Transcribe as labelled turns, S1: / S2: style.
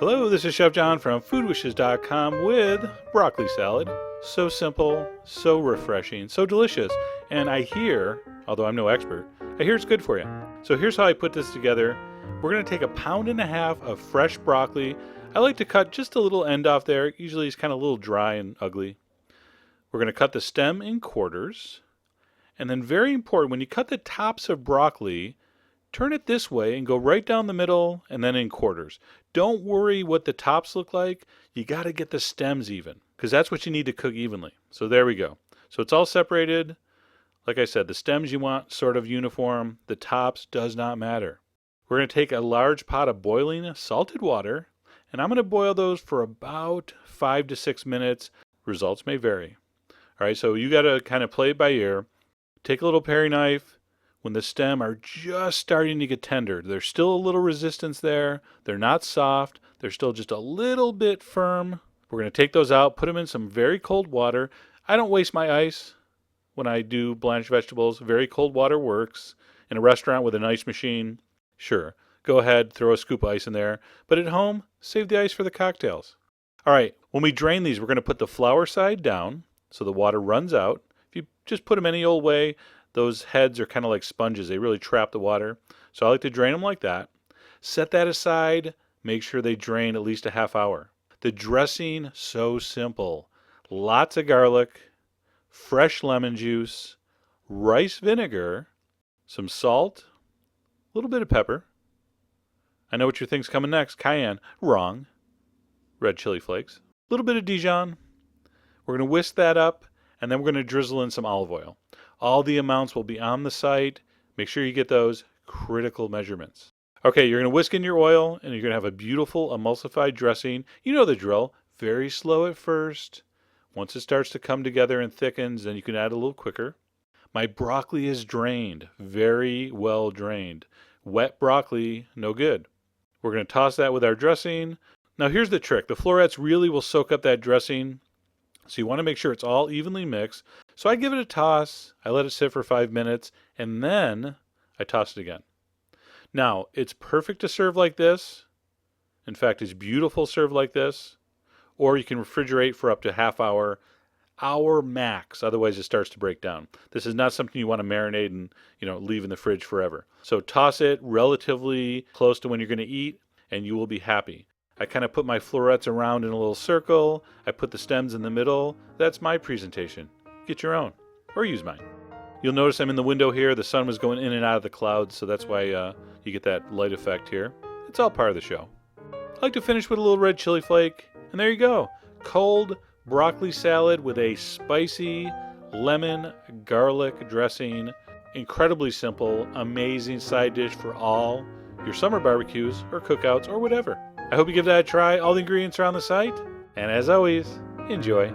S1: Hello, this is Chef John from Foodwishes.com with broccoli salad. So simple, so refreshing, so delicious. And I hear, although I'm no expert, I hear it's good for you. So here's how I put this together. We're going to take 1.5 pounds of fresh broccoli. I like to cut just a little end off there. Usually it's kind of a little dry and ugly. We're going to cut the stem in quarters. And then very important, when you cut the tops of broccoli, turn it this way and go right down the middle and then in quarters. Don't worry what the tops look like. You got to get the stems even because that's what you need to cook evenly. So there we go. So it's all separated. Like I said, the stems you want sort of uniform. The tops does not matter. We're going to take a large pot of boiling salted water, and I'm going to boil those for about 5 to 6 minutes. Results may vary. All right, so you got to kind of play it by ear. Take a little paring knife. When the stem are just starting to get tender, there's still a little resistance there. They're not soft. They're still just a little bit firm. We're going to take those out, put them in some very cold water. I don't waste my ice when I do blanched vegetables. Very cold water works. In a restaurant with an ice machine, sure, go ahead, throw a scoop of ice in there. But at home, save the ice for the cocktails. All right, when we drain these, we're going to put the flour side down so the water runs out. If you just put them any old way, those heads are kind of like sponges. They really trap the water. So I like to drain them like that. Set that aside. Make sure they drain at least a half hour. The dressing, so simple. Lots of garlic, fresh lemon juice, rice vinegar, some salt, a little bit of pepper. I know what you think's coming next. Cayenne. Wrong. Red chili flakes. A little bit of Dijon. We're going to whisk that up, and then we're going to drizzle in some olive oil. All the amounts will be on the site. Make sure you get those critical measurements. Okay, you're going to whisk in your oil, and you're going to have a beautiful emulsified dressing. You know the drill. Very slow at first. Once it starts to come together and thickens, then you can add a little quicker. My broccoli is drained. Very well drained. Wet broccoli, no good. We're going to toss that with our dressing. Now here's the trick. The florets really will soak up that dressing. So you want to make sure it's all evenly mixed. So I give it a toss, I let it sit for 5 minutes, and then I toss it again. Now, it's perfect to serve like this. In fact, it's beautiful served like this. Or you can refrigerate for up to half hour max, otherwise it starts to break down. This is not something you want to marinate and leave in the fridge forever. So toss it relatively close to when you're going to eat, and you will be happy. I kind of put my florets around in a little circle. I put the stems in the middle. That's my presentation. Get your own, or use mine. You'll notice I'm in the window here. The sun was going in and out of the clouds, so that's why you get that light effect here. It's all part of the show. I like to finish with a little red chili flake, and there you go. Cold broccoli salad with a spicy lemon garlic dressing. Incredibly simple, amazing side dish for all your summer barbecues or cookouts or whatever. I hope you give that a try. All the ingredients are on the site. And as always, enjoy.